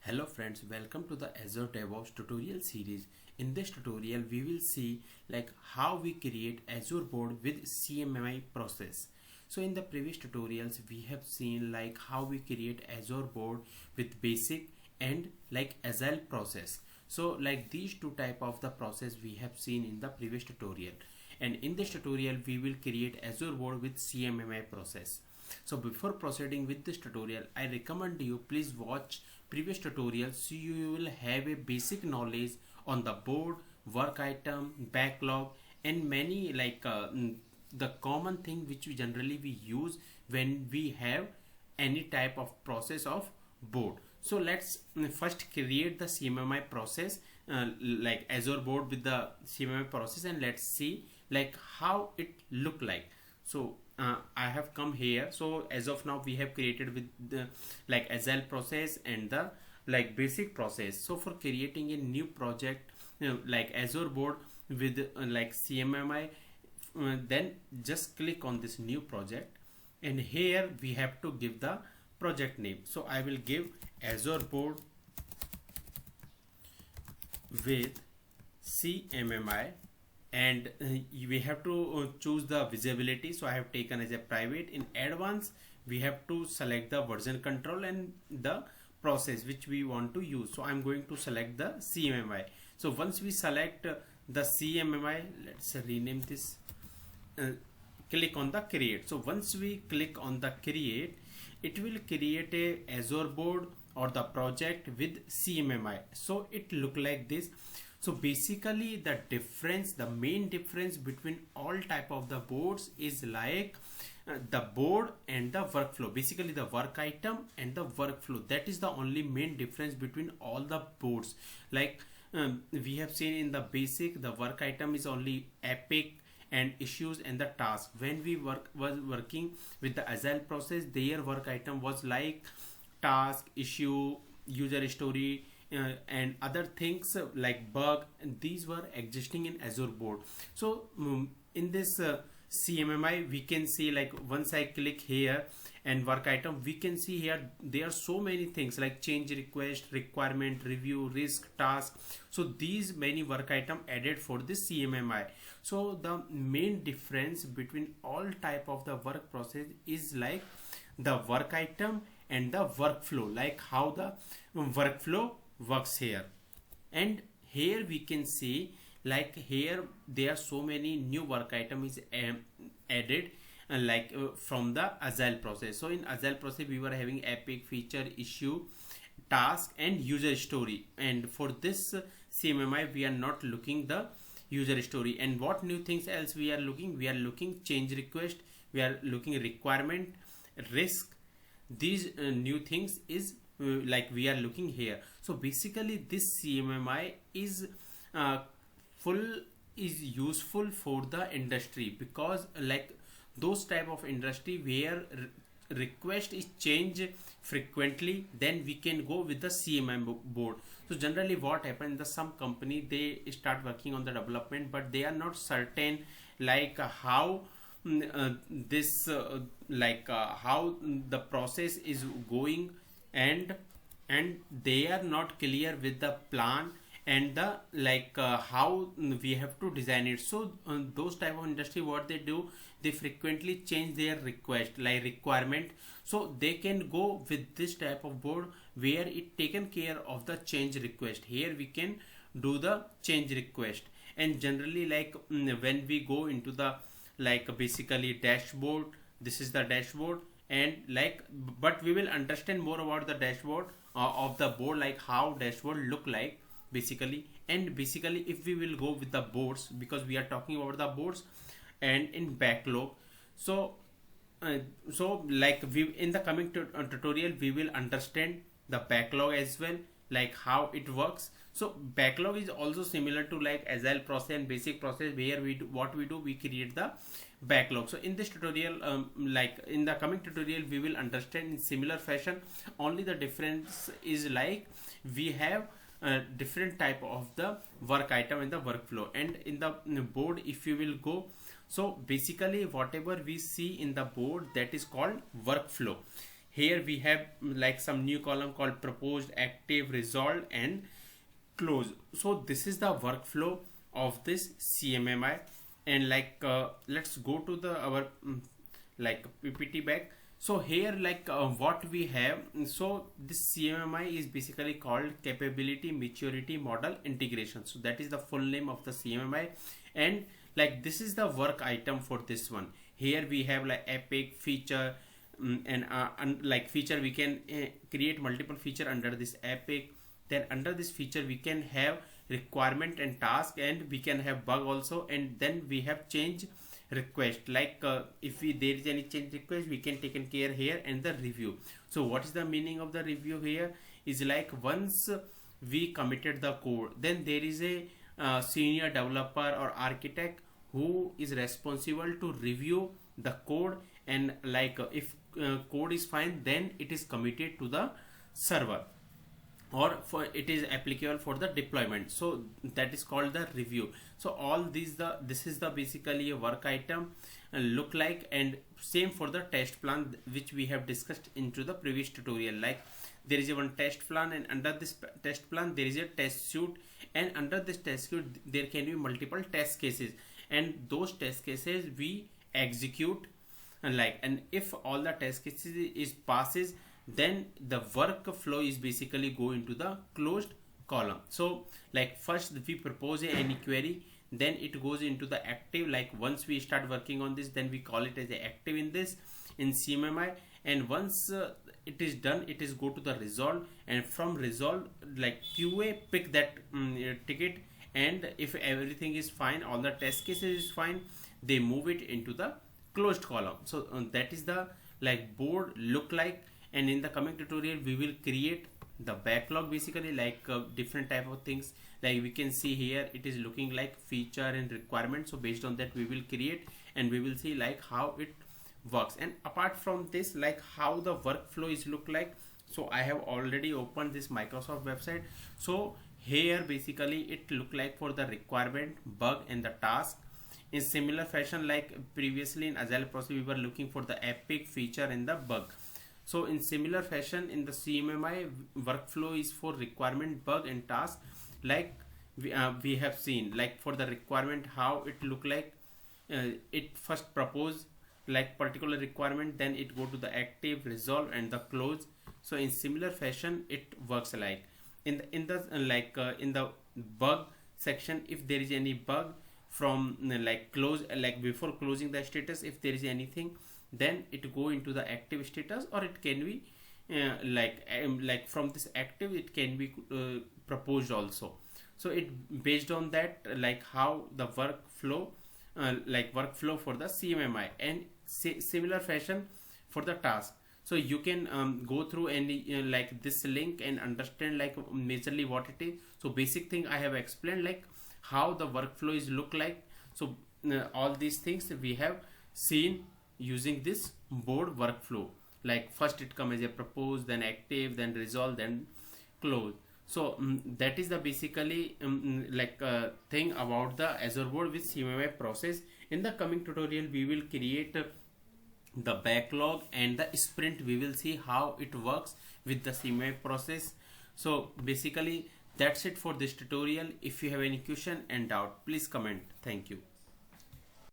Hello friends, welcome to the Azure DevOps tutorial series. In this tutorial, we will see how we create Azure board with CMMI process. So in the previous tutorials, we have seen how we create Azure board with basic and Agile process. So these two type of the process we have seen in the previous tutorial. And in this tutorial, we will create Azure board with CMMI process. So before proceeding with this tutorial, I recommend you please watch previous tutorials so you will have a basic knowledge on the board, work item, backlog, and many the common thing which we generally use when we have any type of process of board. So let's first create the CMMI process like Azure board with the CMMI process, and let's see how it look like. So I have come here. So as of now we have created with the Agile process and the basic process. So for creating a new project Azure board with CMMI, then just click on this new project, and here we have to give the project name. So I will give Azure board with CMMI, and we have to choose the visibility. So I have taken as a private. In advanced, we have to select the version control and the process which we want to use. So I'm going to select the CMMI. So once we select the CMMI, let's rename this, click on the create. So once we click on the create, it will create a Azure board or the project with CMMI. So it look like this. So basically the main difference between all type of the boards is the board and the workflow. Basically the work item and the workflow, that is the only main difference between all the boards. We have seen in the basic, the work item is only epic and issues and the task. When we was working with the Agile process, their work item was like task, issue, user story, and other things like bug, and these were existing in Azure board. So in this CMMI, we can see once I click here and work item, we can see here there are so many things like change request, requirement, review, risk, task. So these many work item added for this CMMI. So the main difference between all type of the work process is the work item and the workflow, how the workflow works here. And here we can see here there are so many new work item is added from the Agile process. So in Agile process we were having epic, feature, issue, task, and user story, and for this CMMI we are not looking the user story. And what new things else we are looking? We are looking change request, we are looking requirement, risk. These new things is we are looking here. So basically this CMMI is useful for the industry, because those type of industry where request is changed frequently, then we can go with the CMMI board. So generally what happens, some company they start working on the development, but they are not certain how how the process is going, and they are not clear with the plan and the how we have to design it. So those type of industry, what they do, they frequently change their request requirement. So they can go with this type of board where it taken care of the change request. Here we can do the change request. And generally when we go into the basically dashboard, this is the dashboard, and but we will understand more about the dashboard of the board, how dashboard look like basically. And basically if we will go with the boards, because we are talking about the boards, and in backlog, so we in the coming tutorial we will understand the backlog as well, how it works. So backlog is also similar to Agile process and basic process, where we do we create the backlog. So in this tutorial in the coming tutorial we will understand in similar fashion. Only the difference is we have different type of the work item and the workflow. And in the board, if you will go, so basically whatever we see in the board, that is called workflow. here we have like some new column called proposed, active, resolved and close. So this is the workflow of this CMMI. And like let's go to the our like PPT back. So here like what we have, so this CMMI is basically called Capability Maturity Model Integration. So that is the full name of the CMMI. And like this is the work item for this one. Here we have like epic feature, and like feature we can create multiple feature under this epic. Then under this feature we can have requirement and task, and we can have bug also. And then we have change request, like if there is any change request we can taken care here. And the review, so what is the meaning of the review here is like once we committed the code, then there is a senior developer or architect who is responsible to review the code. And like if code is fine, then it is committed to the server, or for it is applicable for the deployment. So that is called the review. So all these this is the basically a work item look like. And same for the test plan, which we have discussed into the previous tutorial. Like there is a one test plan, and under this test plan there is a test suite, and under this test suite there can be multiple test cases, and those test cases we execute. And if all the test cases is passes, then the workflow is basically go into the closed column. So like first we propose any query, then it goes into the active. Like once we start working on this, then we call it as a active in this in CMMI. And once it is done, it is go to the resolve, and from resolve like QA pick that ticket, and if everything is fine, all the test cases is fine, they move it into the closed column. So that is the like board look like. And in the coming tutorial we will create the backlog, basically like different type of things. Like we can see here it is looking like feature and requirement. So based on that we will create, and we will see like how it works. And apart from this, like how the workflow is look like, so I have already opened this Microsoft website. So here basically it look like for the requirement, bug and the task. In similar fashion, like previously in Agile process we were looking for the epic, feature and the bug. So in similar fashion in the CMMI, workflow is for requirement, bug and task. Like we have seen like for the requirement how it look like, it first propose like particular requirement, then it go to the active, resolve and the close. So in similar fashion it works like in the bug section, if there is any bug from like close, like before closing the status, if there is anything, then it go into the active status, or it can be like from this active it can be proposed also. So it based on that like how the workflow like workflow for the CMMI. And similar fashion for the task. So you can go through any like this link and understand like majorly what it is. So basic thing I have explained like how the workflow is look like. So all these things we have seen using this board workflow. Like first it come as a propose, then active, then resolve, then close. So that is the basically like thing about the Azure board with CMMI process. In the coming tutorial we will create the backlog and the sprint. We will see how it works with the CMMI process. So basically that's it for this tutorial. If you have any question and doubt, please comment. Thank you.